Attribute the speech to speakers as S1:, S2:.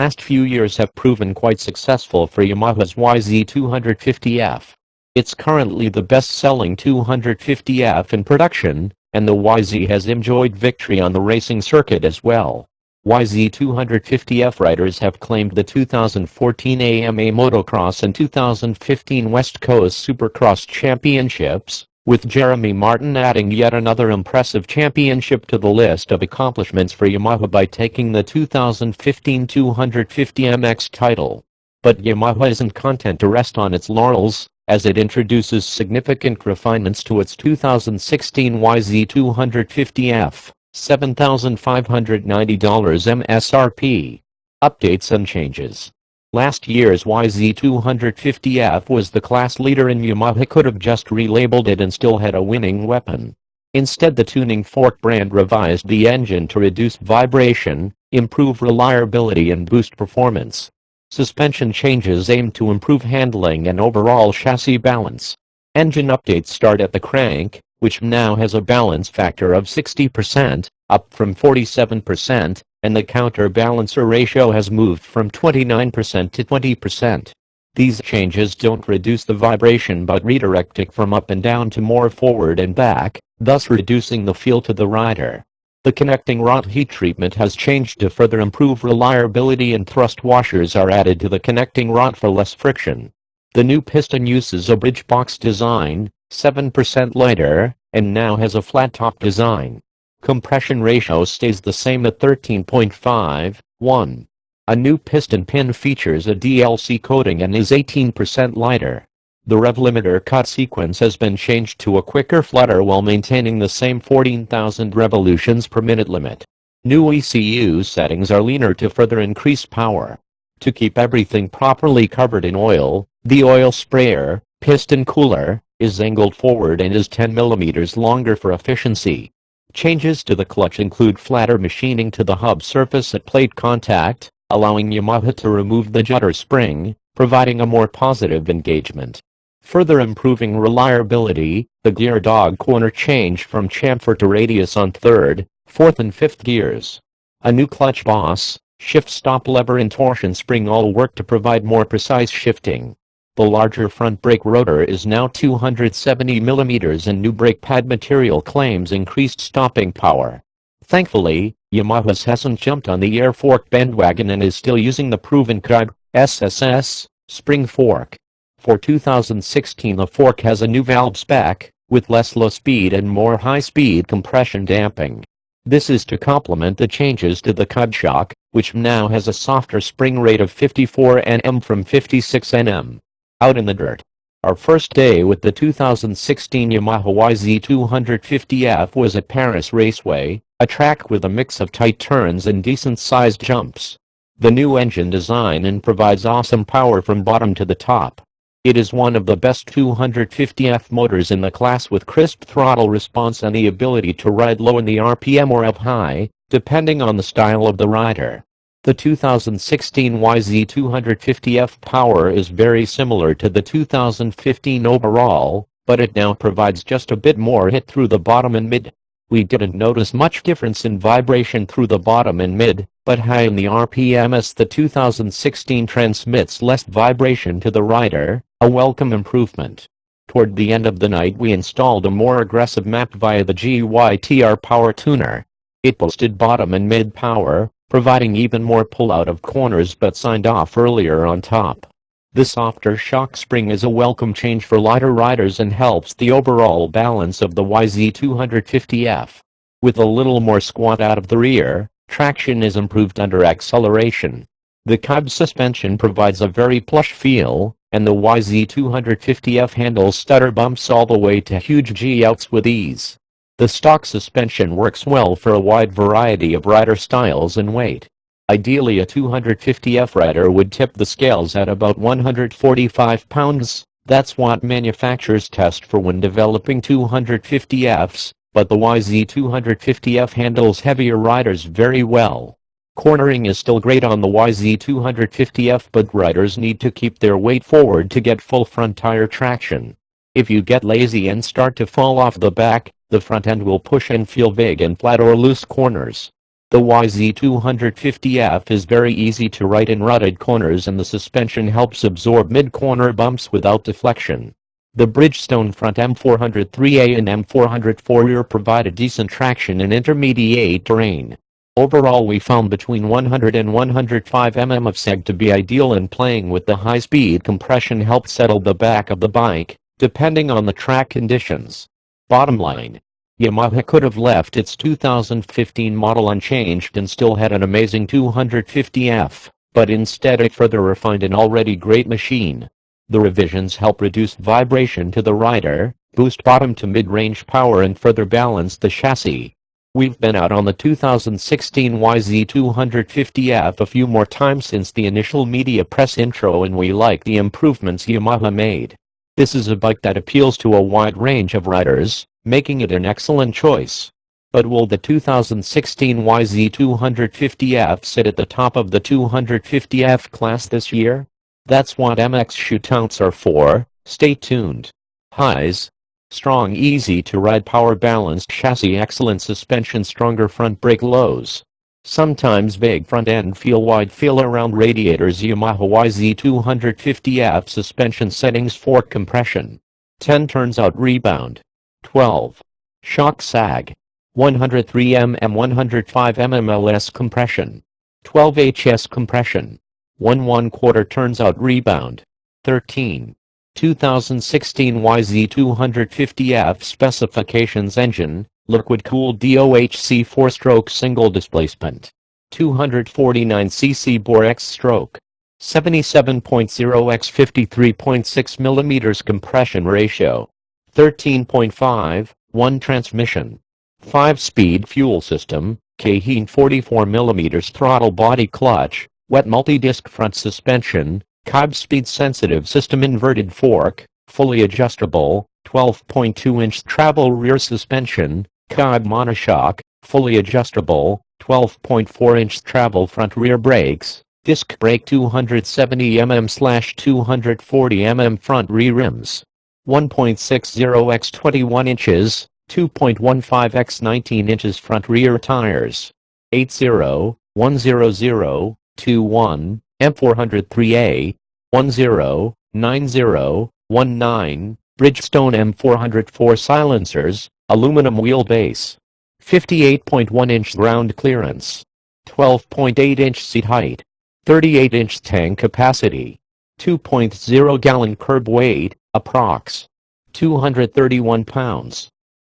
S1: last few years have proven quite successful for Yamaha's YZ250F. It's currently the best-selling 250F in production, and the YZ has enjoyed victory on the racing circuit as well. YZ250F riders have claimed the 2014 AMA Motocross and 2015 West Coast Supercross championships, with Jeremy Martin adding yet another impressive championship to the list of accomplishments for Yamaha by taking the 2015 250MX title. But Yamaha isn't content to rest on its laurels, as it introduces significant refinements to its 2016 YZ250F, $7,590 MSRP. Updates and changes. Last year's YZ250F was the class leader, and Yamaha could have just relabeled it and still had a winning weapon. Instead, the tuning fork brand revised the engine to reduce vibration, improve reliability and boost performance. Suspension changes aim to improve handling and overall chassis balance. Engine updates start at the crank, which now has a balance factor of 60%, up from 47%, and the counterbalancer ratio has moved from 29% to 20%. These changes don't reduce the vibration but redirect it from up and down to more forward and back, thus reducing the feel to the rider. The connecting rod heat treatment has changed to further improve reliability, and thrust washers are added to the connecting rod for less friction. The new piston uses a bridge box design, 7% lighter, and now has a flat top design. Compression ratio stays the same at 13.5:1. A new piston pin features a DLC coating and is 18% lighter. The rev limiter cut sequence has been changed to a quicker flutter while maintaining the same 14,000 revolutions per minute limit. New ECU settings are leaner to further increase power. To keep everything properly covered in oil, the oil sprayer, piston cooler, is angled forward and is 10 mm longer for efficiency. Changes to the clutch include flatter machining to the hub surface at plate contact, allowing Yamaha to remove the judder spring, providing a more positive engagement. Further improving reliability, the gear dog corner changed from chamfer to radius on 3rd, 4th and 5th gears. A new clutch boss, shift stop lever and torsion spring all work to provide more precise shifting. The larger front brake rotor is now 270 mm, and new brake pad material claims increased stopping power. Thankfully, Yamaha hasn't jumped on the air fork bandwagon and is still using the proven Kybe SSS spring fork. For 2016, the fork has a new valve spec, with less low speed and more high-speed compression damping. This is to complement the changes to the Kybe shock, which now has a softer spring rate of 54 Nm from 56 Nm. Out in the dirt. Our first day with the 2016 Yamaha YZ250F was at Paris Raceway, a track with a mix of tight turns and decent-sized jumps. The new engine design provides awesome power from bottom to the top. It is one of the best 250F motors in the class, with crisp throttle response and the ability to ride low in the RPM or up high, depending on the style of the rider. The 2016 YZ250F power is very similar to the 2015 overall, but it now provides just a bit more hit through the bottom and mid. We didn't notice much difference in vibration through the bottom and mid, but high in the RPM as the 2016 transmits less vibration to the rider, a welcome improvement. Toward the end of the night, we installed a more aggressive map via the GYTR power tuner. It boosted bottom and mid power, providing even more pull out of corners but signed off earlier on top. The softer shock spring is a welcome change for lighter riders and helps the overall balance of the YZ250F. With a little more squat out of the rear, traction is improved under acceleration. The Kybe suspension provides a very plush feel, and the YZ250F handles stutter bumps all the way to huge G-outs with ease. The stock suspension works well for a wide variety of rider styles and weight. Ideally, a 250F rider would tip the scales at about 145 pounds. That's what manufacturers test for when developing 250Fs, but the YZ250F handles heavier riders very well. Cornering is still great on the YZ250F, but riders need to keep their weight forward to get full front tire traction. If you get lazy and start to fall off the back, the front end will push and feel big in flat or loose corners. The YZ250F is very easy to ride in rutted corners, and the suspension helps absorb mid-corner bumps without deflection. The Bridgestone front M403A and M404 rear provide a decent traction in intermediate terrain. Overall, we found between 100 and 105 mm of seg to be ideal, and playing with the high-speed compression helped settle the back of the bike, depending on the track conditions. Bottom line: Yamaha could have left its 2015 model unchanged and still had an amazing 250F, but instead it further refined an already great machine. The revisions help reduce vibration to the rider, boost bottom to mid-range power, and further balance the chassis. We've been out on the 2016 YZ250F a few more times since the initial media press intro, and we like the improvements Yamaha made. This is a bike that appeals to a wide range of riders, making it an excellent choice. But will the 2016 YZ250F sit at the top of the 250F class this year? That's what MX shootouts are for. Stay tuned. Highs: strong, easy to ride, power balanced chassis, excellent suspension, stronger front brake. Lows: sometimes big front end feel, wide feel around radiators. Yamaha YZ250F suspension settings: fork compression, 10 turns out rebound, 12 shock sag, 103 mm 105 mm LS compression, 12 HS compression, 1/4 turns out rebound, 13. 2016 YZ250F specifications: engine, liquid-cooled DOHC 4-stroke single displacement, 249cc bore X-stroke, 77.0 x 53.6 mm compression ratio, 13.5:1 transmission, 5-speed fuel system, K-Heen 44 mm throttle body clutch, wet multi-disc front suspension, Cobb speed-sensitive system, inverted fork, fully adjustable, 12.2-inch travel rear suspension, Cobb monoshock, fully adjustable, 12.4-inch travel front rear brakes, disc brake, 270 mm/240 mm front rear rims, 1.60 x 21 inches, 2.15 x 19 inches front rear tires, 80-100-21 M403A, 10-90-19, Bridgestone M404 silencers, aluminum wheelbase, 58.1-inch ground clearance, 12.8-inch seat height, 38-inch tank capacity, 2.0-gallon curb weight, approx. 231 pounds.